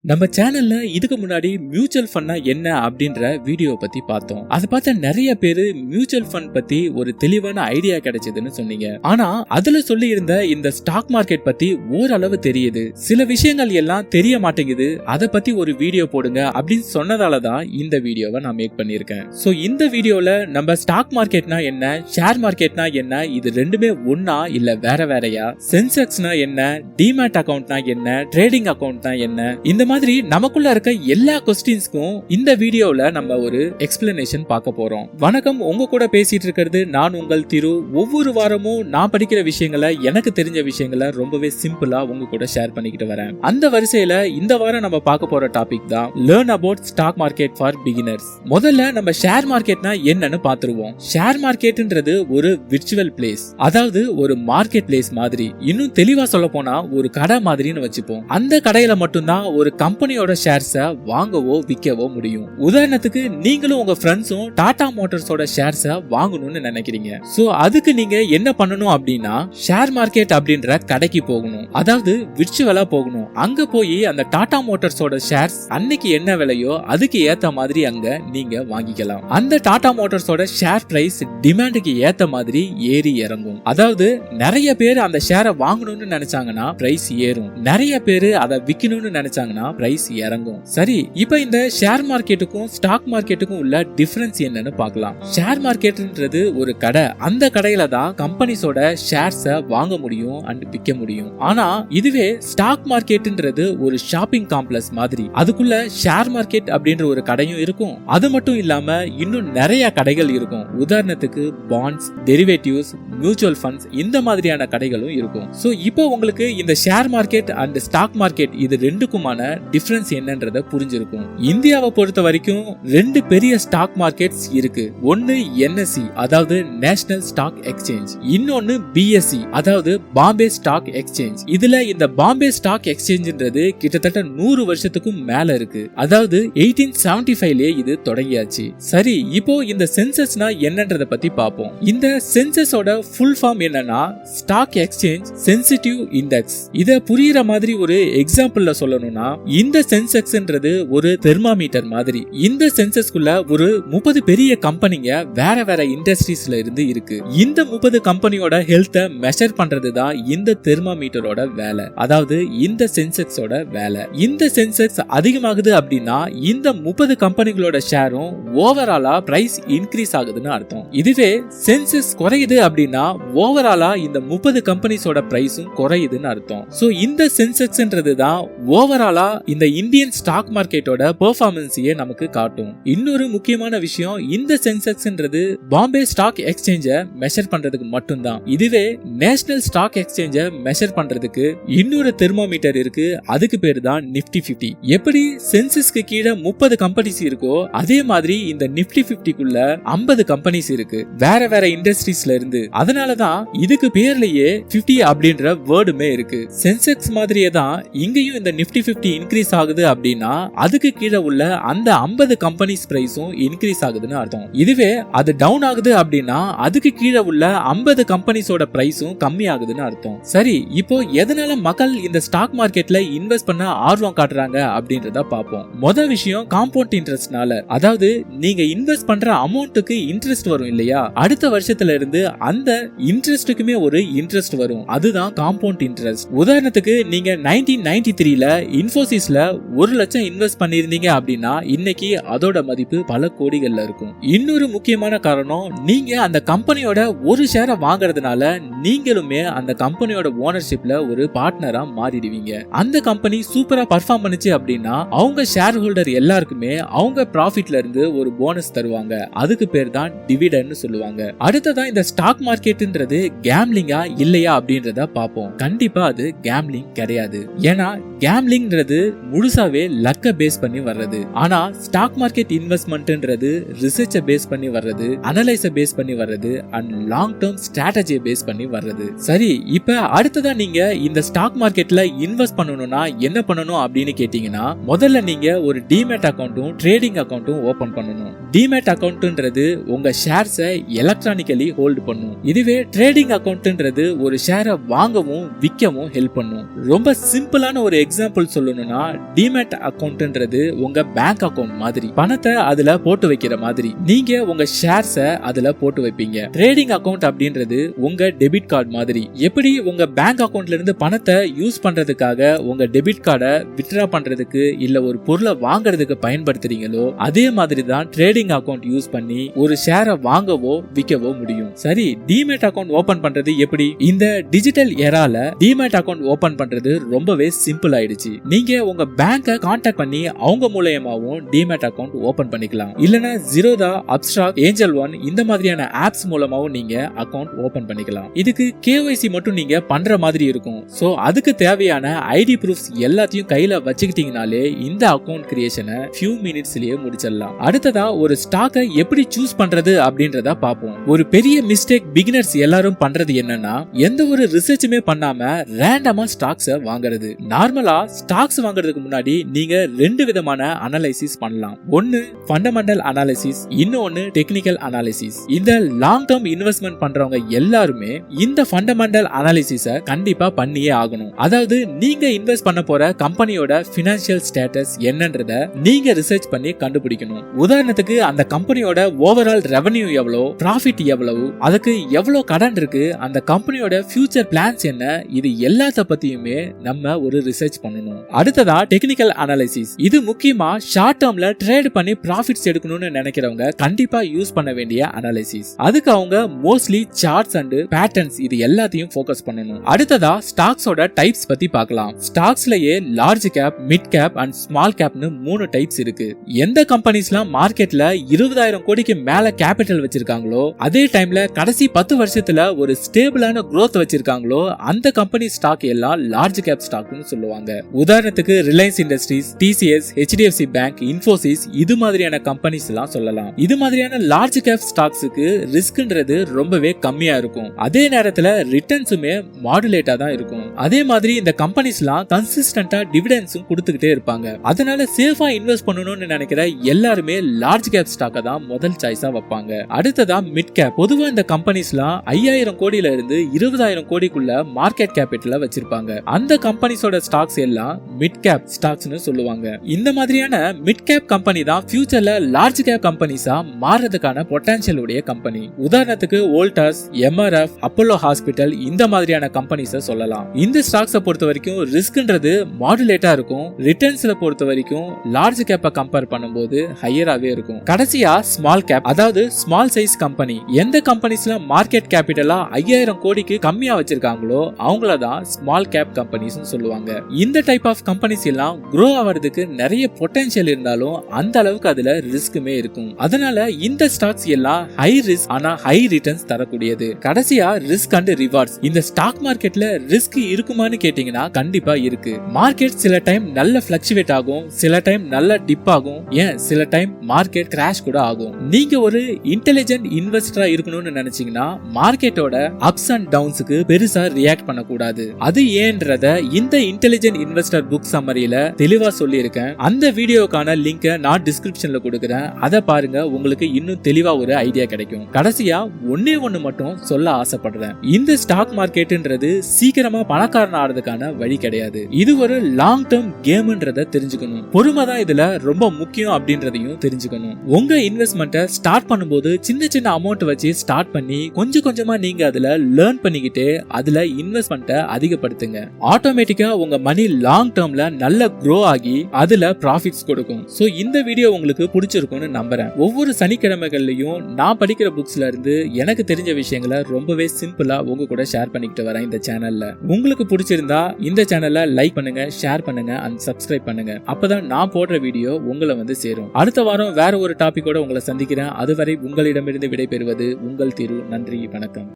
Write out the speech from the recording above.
நம்ம சேனல்ல இதுக்கு முன்னாடி மியூச்சுவல் ஃபண்ட்னா என்ன அப்படின்ற வீடியோ பத்தி பார்த்தோம். அதை பார்த்த நிறைய பேரு மியூச்சுவல் ஃபண்ட் பத்தி ஒரு தெளிவான ஐடியா கிடைச்சதுன்னு சொன்னீங்க. ஆனா அதுல சொல்லி இருந்த இந்த ஸ்டாக் மார்க்கெட் பத்தி ஓரளவு தெரியுது, சில விஷயங்கள் எல்லாம் தெரிய மாட்டேங்குது, அதை பத்தி ஒரு வீடியோ போடுங்க அப்படின்னு சொன்னதாலதான் இந்த வீடியோவை நான் மேக் பண்ணிருக்கேன். சோ இந்த வீடியோல நம்ம ஸ்டாக் மார்க்கெட்னா என்ன, ஷேர் மார்க்கெட்னா என்ன, இது ரெண்டுமே ஒன்னா இல்ல வேற வேறையா, சென்செக்ஸ்னா என்ன, டிமேட் அக்கவுண்ட்னா என்ன, ட்ரேடிங் அக்கவுண்ட்னா என்ன, இந்த மாதிரி நமக்குள்ள இருக்க எல்லா क्वेश्चंसக்கும் இந்த வீடியோல நம்ம ஒரு எக்ஸ்பிளனேஷன் பார்க்க போறோம். வணக்கம், உங்க கூட பேசிட்டு இருக்கிறது நான் உங்கள் திரு. ஒவ்வொரு வாரமும் நான் படிக்கிற விஷயங்களை, எனக்கு தெரிஞ்ச விஷயங்களை ரொம்பவே சிம்பிளா உங்க கூட ஷேர் பண்ணிக்கிட்டு வரேன். அந்த வரிசையில இந்த வாரம் நம்ம பார்க்க போற டாபிக் தான் learn about stock market for beginners. முதல்ல நம்ம ஷேர் மார்க்கெட்னா என்னன்னு பாத்துருவோம். ஷேர் மார்க்கெட்ன்றது ஒரு விர்ச்சுவல் பிளேஸ், அதாவது ஒரு மார்க்கெட் பிளேஸ் மாதிரி. இன்னும் தெளிவா சொல்ல போனா ஒரு கடை மாதிரின்னு வச்சுப்போம். அந்த கடையில மட்டும்தான் ஒரு கம்பெனியோட ஷேர்ஸை வாங்கவோ விற்கவோ முடியும். உதாரணத்துக்கு நீங்களும் உங்க ஃப்ரெண்ட்ஸும் டாடா மோட்டார்ஸோட ஷேர்ஸை வாங்கணும்னு நினைக்கிறீங்க. சோ அதுக்கு நீங்க என்ன பண்ணணும் அப்படின்னா, ஷேர் மார்க்கெட் அப்படின்ற கடைக்கு போகணும், அதாவது விர்ச்சுவலா போகணும். அங்க போய் அந்த டாடா மோட்டார்ஸோட ஷேர்ஸ் அன்னைக்கு என்ன விலையோ அதுக்கு ஏத்த மாதிரி அங்க நீங்க வாங்கிக்கலாம். அந்த டாடா மோட்டார்ஸோட ஷேர் பிரைஸ் டிமாண்டுக்கு ஏத்த மாதிரி ஏறி இறங்கும். அதாவது நிறைய பேர் அந்த ஷேரை வாங்கணும்னு நினைச்சாங்கன்னா பிரைஸ் ஏறும், நிறைய பேர் அதை விற்கணும்னு நினைச்சாங்கன்னா பிரைஸ் இறங்கும். சரி, இப்போ இந்த ஷேர் மார்க்கெட்டுக்கும் ஸ்டாக் மார்க்கெட்டுக்கும் உள்ள டிஃபரன்ஸ் என்னன்னு பார்க்கலாம். ஷேர் மார்க்கெட்ன்றது ஒரு கடை, அந்த கடையில தான் கம்பெனிஸோட ஷேர்ஸை வாங்க முடியும் அண்ட் விற்க முடியும். ஆனா இதுவே ஸ்டாக் மார்க்கெட்ன்றது ஒரு ஷாப்பிங் காம்ப்ளெக்ஸ் மாதிரி. அதுக்குள்ள ஷேர் மார்க்கெட் அப்படின்ற ஒரு கடையும் இருக்கும், அது மட்டும் இல்லாம இன்னும் நிறைய கடைகள் இருக்கும். உதாரணத்துக்கு பாண்ட்ஸ், டெரிவேட்டிவ்ஸ், மியூச்சுவல் ஃபண்ட்ஸ், இந்த மாதிரியான கடைகளும் இருக்கும். சோ இப்போ உங்களுக்கு இந்த share market and stock market இது ரெண்டுக்குமான டிஃபரன்ஸ் என்னன்றத புரிஞ்சிருக்கும். இந்தியாவை பொறுத்த வரைக்கும் ரெண்டு பெரிய ஸ்டாக் மார்க்கெட்ஸ் இருக்கு. ஒன்னு NSE, அதாவது நேஷனல் ஸ்டாக் எக்ஸ்சேஞ்ச், இன்னொன்னு BSE, அதாவது பாம்பே ஸ்டாக் எக்ஸ்சேஞ்ச். இதுல இந்த பாம்பே ஸ்டாக் எக்ஸ்சேஞ்ச்ன்றது கிட்டத்தட்ட 100 வருஷத்துக்கும் மேல இருக்கு, அதாவது 1875லே இது தொடங்கியாச்சு. சரி, இப்போ இந்த சென்சஸ்னா என்னன்றத பத்தி பாப்போம். இந்த சென்சஸோட ஃபுல் ஃபார்ம் என்னன்னா ஸ்டாக் எக்ஸ்சேஞ்ச் சென்சிட்டிவ் இண்டெக்ஸ். இத புரியுற மாதிரி ஒரு எக்ஸாம்பிள்ல சொல்லணும்னா, இந்த சென்செக்ஸ்ன்றது ஒரு தெர்மாமீட்டர் மாதிரி. இந்த சென்சஸ்க்குள்ள ஒரு 30 பெரிய கம்பெனிங்க வேற வேற இண்டஸ்ட்ரீஸ்ல இருந்து இருக்கு. இந்த 30 கம்பெனியோட ஹெல்த்தை மெஷர் பண்றது தான் இந்த தெர்மாமீட்டரோட வேலை, அதாவது இந்த சென்செக்ஸோட வேலை. இந்த சென்செக்ஸ் அதிகமாகுது அப்படின்னா இந்த 30 கம்பெனிகளோட ஷேரும் ஓவராலா பிரைஸ் இன்க்ரீஸ் ஆகுதுன்னு அர்த்தம். இதுவே சென்செக்ஸ் குறையுது அப்படின்னா ஓவராலா இந்த 30 கம்பெனிஸோட பிரைஸும் குறையுதுன்னு அர்த்தம். சோ இந்த சென்செக்ஸ்ன்றது தான் ஓவராலா இந்த இந்தியன் ஸ்டாக் மார்க்கெட்டோட பெர்ஃபார்மன்ஸையே நமக்கு காட்டும். இன்னொரு முக்கியமான விஷயம், இந்த சென்செக்ஸ்ன்றது பாம்பே ஸ்டாக் எக்ஸ்சேஞ்சை மெஷர் பண்றதுக்கு மட்டும்தான். இதுவே நேஷனல் ஸ்டாக் எக்ஸ்சேஞ்சை மெஷர் பண்றதுக்கு இன்னொரு தெர்மோமீட்டர் இருக்கு, அதுக்கு பேரு தான் நிப்டி 50. எப்படி சென்சஸ்க்கு கீழே 30 கம்பெனிஸ் இருக்கோ அதே மாதிரி இந்த நிப்டி 50க்குள்ள 50 கம்பெனிஸ் இருக்கு, வேற வேற இண்டஸ்ட்ரீஸ்ல இருந்து. அதனாலதான் இதுக்கு பேர்லயே 50 அப்படின்ற வேர்டுமே இருக்கு. சென்செக்ஸ் மாதிரியே தான் இங்கேயும் இந்த நிப்டி 50 இன்க்ரீஸ் ஆகுது அப்படின்னா அதுக்கு கீழே உள்ள அந்த 50 கம்பெனிஸ் பிரைஸும் இன்க்ரீஸ் ஆகுதுன்னு அர்த்தம். இதுவே அது டவுன் ஆகுது அப்படின்னா அதுக்கு கீழே உள்ள 50 கம்பெனிஸோட பிரைஸும் கம்மி ஆகுதுன்னு அர்த்தம். சரி, இப்போ எதனால மக்கள் இந்த ஸ்டாக் மார்க்கெட்ல இன்வெஸ்ட் பண்ண ஆர்வம் காட்டுறாங்க அப்படின்றத பார்ப்போம். முதல் விஷயம் காம்பவுண்ட் இன்ட்ரெஸ்ட்னால. அதாவது நீங்க இன்வெஸ்ட் பண்ற அமௌண்ட்டுக்கு இன்ட்ரெஸ்ட் வரும் இல்லையா, அடுத்த வருஷத்துல இருந்து அந்த இன்ட்ரெஸ்ட்டுக்குமே ஒரு இன்ட்ரெஸ்ட் வரும், அதுதான் காம்பவுண்ட் இன்ட்ரெஸ்ட். உதாரணத்துக்கு நீங்க 1993ல இன்ஃபோசிஸ்ல 1 லட்சம் இன்வெஸ்ட் பண்ணிருந்தீங்க அப்படின்னா இன்னைக்கு அதோட மதிப்பு பல கோடிகள்ல இருக்கும். இன்னொரு முக்கியமான காரணம், நீங்க அந்த கம்பெனியோட ஒரு ஷேரை வாங்குறதுனால நீங்களுமே அந்த கம்பெனியோட ஓனர்ஷிப்ல ஒரு பார்ட்னரா மாறிடுவீங்க. அந்த கம்பெனி சூப்பரா பர்ஃபார்ம் பண்ணுச்சு அப்படின்னா அவங்க ஷேர் ஹோல்டர் எல்லாருக்குமே அவங்க ப்ராஃபிட்ல இருந்து ஒரு போனஸ் தருவாங்க, அதுக்கு பேர் தான் டிவிடெண்ட் சொல்லுவாங்க. அடுத்ததா இந்த ஸ்டாக் மார்க்கெட்ன்றது கேம்லிங்கா இல்லையா அப்படின்றத பார்ப்போம். கண்டிப்பா அது கேம்லிங் கிடையாது. ஏன்னா கேம்லிங்ன்றது முழுசாவே லக்க பேஸ் பண்ணி வர்றது. ஆனா ஸ்டாக் மார்க்கெட் இன்வெஸ்ட்மெண்ட்ன்றது ரிசர்ச்சை பேஸ் பண்ணி வர்றது, அனலைஸை பேஸ் பண்ணி வர்றது அண்ட் லாங் டர்ம் ஸ்ட்ராட்டஜியை பேஸ் பண்ணி வர்றது. சரி, இப்ப அடுத்ததா நீங்க இந்த ஸ்டாக் மார்க்கெட்ல இன்வெஸ்ட் பண்ணணும்னா என்ன பண்ணணும் அப்படின்னு கேட்டீங்கன்னா, முதல்ல நீங்க ஒரு டிமேட் அக்கவுண்ட்டும் ட்ரேடிங் அக்கவுண்ட்டும் ஓபன் பண்ணணும். டிமேட் அக்கவுண்ட்ன்றது உங்க ஷேர்ஸை எலக்ட்ரானிக்கலி ஹோல்ட் பண்ணும். இதுவே ட்ரேடிங் அக்கவுண்ட்ன்றது ஒரு ஷேரை வாங்கவும் விற்கவும் ஹெல்ப் பண்ணும். ரொம்ப சிம்பிளான ஒரு எக்ஸாம்பிள் சொல்லணும்னா என்னன்னா டிமேட் அக்கவுண்ட்ன்றது உங்க பேங்க் அக்கவுண்ட் மாதிரி, பணத்தை அதுல போட்டு வைக்கிற மாதிரி. நீங்க உங்க ஷேர்ஸ அதுல போட்டு வைப்பீங்க. ட்ரேடிங் அக்கவுண்ட் அப்படின்றது உங்க டெபிட் கார்டு மாதிரி. எப்படி உங்க பேங்க் அக்கவுண்ட்ல இருந்து பணத்தை யூஸ் பண்றதுக்காக உங்க டெபிட் கார்டை வித்ட்ரா பண்றதுக்கு இல்ல ஒரு பொருளை வாங்குறதுக்கு பயன்படுத்துறீங்களோ அதே மாதிரி தான் ட்ரேடிங் அக்கவுண்ட் யூஸ் பண்ணி ஒரு ஷேரை வாங்கவோ விற்கவோ முடியும். சரி, டிமேட் அக்கவுண்ட் ஓபன் பண்றது எப்படி? இந்த டிஜிட்டல் எரால டிமேட் அக்கவுண்ட் ஓபன் பண்றது ரொம்பவே சிம்பிள் ஆயிடுச்சு. நீங்க உங்க பேங்கை கான்டாக்ட் பண்ணி அவங்க மூலமாவும் டிமேட் அக்கவுண்ட் ஓபன் பண்ணிக்கலாம். இல்லனா ஜீரோதா, அப்ஸ்ட்ராக்ட், ஏஞ்சல் ஒன் இந்த மாதிரியான ஆப்ஸ் மூலமாவும் நீங்க அக்கவுண்ட் ஓபன் பண்ணிக்கலாம். இதுக்கு KYC மட்டும் நீங்க பண்ற மாதிரி இருக்கும். சோ அதுக்கு தேவையான ஐடி ப்ரூஃப்ஸ் எல்லாத்தையும் கையில வச்சுக்கிட்டீங்கனாலே இந்த அக்கவுண்ட் கிரியேஷனை few minutesலயே முடிச்சிடலாம். அடுத்ததா ஒரு ஸ்டாக்கை எப்படி சூஸ் பண்றது அப்படின்றத பாப்போம். ஒரு பெரிய மிஸ்டேக் பிகினர்ஸ் எல்லாரும் பண்றது என்னன்னா எந்த ஒரு ரிசர்ச்சுமே பண்ணாம ரேண்டமா ஸ்டாக்ஸை வாங்குறது. நார்மலா ஸ்டாக்ஸ் வாங்குறதுக்கு முன்னாடி நீங்க ரெண்டு விதமான அனாலிசிஸ் பண்ணலாம். ஒன்னு ஃபண்டமெண்டல் அனாலிசிஸ், இன்னொன்னு டெக்னிக்கல் அனாலிசிஸ். இந்த லாங் டர்ம் இன்வெஸ்ட்மெண்ட் பண்றவங்க எல்லாருமே இந்த ஃபண்டமெண்டல் அனாலிசிஸை கண்டிப்பா பண்ணியே ஆகணும். அதாவது நீங்க இன்வெஸ்ட் பண்ண போற கம்பெனியோட ஃபினான்ஷியல் ஸ்டேட்டஸ் என்னன்றத நீங்க ரிசர்ச் பண்ணி கண்டுபிடிக்கணும். உதாரணத்துக்கு அந்த கம்பெனியோட ஓவரால் ரெவென்யூ எவ்வளவு, ப்ராஃபிட் எவ்வளவு, அதுக்கு எவ்வளவு கடன் இருக்கு, அந்த கம்பெனியோட ஃபியூச்சர் பிளான்ஸ் என்ன, இது எல்லாத்த பத்தியுமே நம்ம ஒரு ரிசர்ச் பண்ணணும். அடுத்ததா டெக்னிக்கல் அனாலிசிஸ். இது முக்கியமா ஷார்ட் டர்ம்ல ட்ரேட் பண்ணி ப்ராஃபிட்ஸ் எடுக்கணும்னு நினைக்கிறவங்க கண்டிப்பா யூஸ் பண்ண வேண்டிய அனாலிசிஸ். அதுக்கு அவங்க மோஸ்ட்லி சார்ட்ஸ் அண்ட் பேட்டர்ன்ஸ் இது எல்லாத்தையும் ஃபோக்கஸ் பண்ணணும். அடுத்ததா ஸ்டாக்ஸோட டைப்ஸ் பத்தி பார்க்கலாம். ஸ்டாக்ஸ்லயே large cap, mid cap and small கேப்னு 3 டைப்ஸ் இருக்கு. எந்த கம்பெனிஸ்லாம் மார்க்கெட்ல 20,000 கோடிக்கு மேல கேபிட்டல் வச்சிருக்காங்களோ அதே டைம்ல கடைசி 10 வருஷத்துல ஒரு ஸ்டேபிளான growth வச்சிருக்காங்களோ அந்த கம்பெனி ஸ்டாக் எல்லாம் லார்ஜ் கேப் ஸ்டாக்னு சொல்லுவாங்க. உதாரணத்துக்கு Reliance industries, TCS, HDFC bank, Infosys இது மாதிரியான கம்பெனிஸ் எல்லாம் சொல்லலாம். இது மாதிரியான லார்ஜ் கேப் ஸ்டாக்ஸுக்கு ரிஸ்க்ன்றது ரொம்பவே கம்மியா இருக்கும். அதே நேரத்துல ரிட்டர்ன்ஸுமே மாடுலேட்டா தான் இருக்கும். அதே மாதிரி இந்த கம்பெனிஸ்லாம் கன்சிஸ்டன்ட்டா டிவிடெண்ட்ஸும் கொடுத்துக்கிட்டே இருப்பாங்க. அதனால சேஃபா இன்வெஸ்ட் பண்ணணும்னு நினைக்கிற எல்லாருமே லார்ஜ் கேப் ஸ்டாக்கை தான் முதல் சாய்ஸா வைப்பாங்க. அடுத்ததா மிட் கேப். பொதுவா இந்த கம்பெனிஸ்லாம் 5,000 கோடியில இருந்து 20,000 கோடிக்குள்ள மார்க்கெட் கேபிட்டல வச்சிருப்பாங்க. அந்த கம்பெனிஸோட ஸ்டாக்ஸ் எல்லாம் மிட் கேப் ஸ்டாக்ஸ்னு சொல்லுவாங்க. இந்த மாதிரியான மிட் கேப் கம்பெனி தான் ஃபியூச்சர்ல லார்ஜ் கேப் கம்பெனிஸா மாறதுக்கான பொட்டன்ஷியல் உடைய கம்பெனி. உதாரணத்துக்கு வோல்டாஸ், MRF, அப்போலோ ஹாஸ்பிட்டல் இந்த மாதிரியான கம்பெனிஸை சொல்லலாம். இந்த ஸ்டாக்ஸை பொறுத்த வரைக்கும் ரிஸ்க்ன்றது மாடுலேட்டா இருக்கும். ரிட்டர்ன்ஸ்ல பொறுத்த வரைக்கும் லார்ஜ் கேப்பை கம்பேர் பண்ணும்போது ஹையராவே இருக்கும். கடைசியா ஸ்மால் கேப், அதாவது ஸ்மால் சைஸ் கம்பெனி. எந்த கம்பெனிஸ்ல மார்க்கெட் கேபிட்டலா 5,000 கோடிக்கு கம்மியா வச்சிருக்காங்களோ அவங்கள தான் ஸ்மால் கேப் கம்பெனிஸ் சொல்லுவாங்க. இந்த டைப் ஆஃப் கம்பெனிஸ் எல்லாம் க்ரோ ஆவறதுக்கு நிறைய பொட்டன்ஷியல் இருந்தாலும் அந்த அளவுக்கு அதுல ரிஸ்க்குமே இருக்கும். அதனால இந்த ஸ்டாக்ஸ் எல்லாம் ஹை ரிஸ்க் ஆனா ஹை ரிட்டர்ன்ஸ் தரக்கூடியது. கடைசியா ரிஸ்க் அண்ட் ரிவார்ட்ஸ். இந்த ஸ்டாக் மார்க்கெட்ல ரிஸ்க் இருக்குமான்னு கேட்டீங்கன்னா கண்டிப்பா இருக்கு. மார்க்கெட் சில டைம் நல்ல ஃபிளக்சுவேட் ஆகும், சில டைம் நல்ல டிப் ஆகும், ஏன் சில டைம் மார்க்கெட் கிராஷ் கூட ஆகும். நீங்க ஒரு இன்டெலிஜென்ட் இன்வெஸ்டரா இருக்கணும்னு நினைச்சீங்கன்னா மார்க்கெட்டோட அப்ஸ் அண்ட் டவுன்ஸ்க்கு பெருசா ரியாக்ட் பண்ணக்கூடாது. அது ஏன்றத இந்த இன்டெலிஜென்ட் இன்வெஸ்டர் புக் சம்மரியில தெளிவா சொல்லியிருக்கேன். அந்த வீடியோக்கான லிங்கை நான் டிஸ்கிரிப்ஷன்ல கொடுக்குறேன். அதை பாருங்க, உங்களுக்கு இன்னும் தெளிவா ஒரு ஐடியா கிடைக்கும். கடைசியா ஒன்னே ஒன்னு மட்டும் சொல்ல ஆசைப்படுறேன். இந்த ஸ்டாக் மார்க்கெட்ன்றது சீக்கிரமா பணக்காரன் ஆறதுக்கான வழி கிடையாது. இது ஒரு லாங் டர்ம் கேம்ன்றத தெரிஞ்சுக்கணும். பொறுமை தான் இதுல ரொம்ப முக்கியம் அப்படின்றதையும் தெரிஞ்சுக்கணும். உங்க இன்வெஸ்ட்மெண்ட்டை ஸ்டார்ட் பண்ணும்போது சின்ன சின்ன அமௌண்ட் வச்சு ஸ்டார்ட் பண்ணி கொஞ்சம் கொஞ்சமா நீங்க அதுல லேர்ன் பண்ணிக்கிட்டு அதுல இன்வெஸ்ட்மெண்ட்டை அதிகப்படுத்துங்க. ஆட்டோமேட்டிக்கா உங்க மணி லாங் டர்ம்ல நல்ல க்ரோ ஆகி அதுல ப்ராஃபிட்ஸ் கொடுக்கும். சோ இந்த வீடியோ உங்களுக்கு பிடிச்சிருக்கும்னு நம்புறேன். ஒவ்வொரு சனிக்கிழமைகள்லயும் நான் படிக்கிற புக்ஸ்ல இருந்து எனக்கு தெரிஞ்ச விஷயங்களை ரொம்பவே சிம்பிளா உங்க கூட ஷேர் பண்ணிக்கிட்டு வரேன் இந்த சேனல்ல. உங்களுக்கு பிடிச்சிருந்தா இந்த சேனலை லைக் பண்ணுங்க, ஷேர் பண்ணுங்க அண்ட் சப்ஸ்கிரைப் பண்ணுங்க. அப்பதான் நான் போடுற வீடியோ உங்களை வந்து சேரும். அடுத்த வாரம் வேற ஒரு டாபிக்கோட உங்களை சந்திக்கிறேன். அதுவரை உங்களிடமிருந்து விடைபெறுவது உங்கள் திரு. நன்றி, வணக்கம்.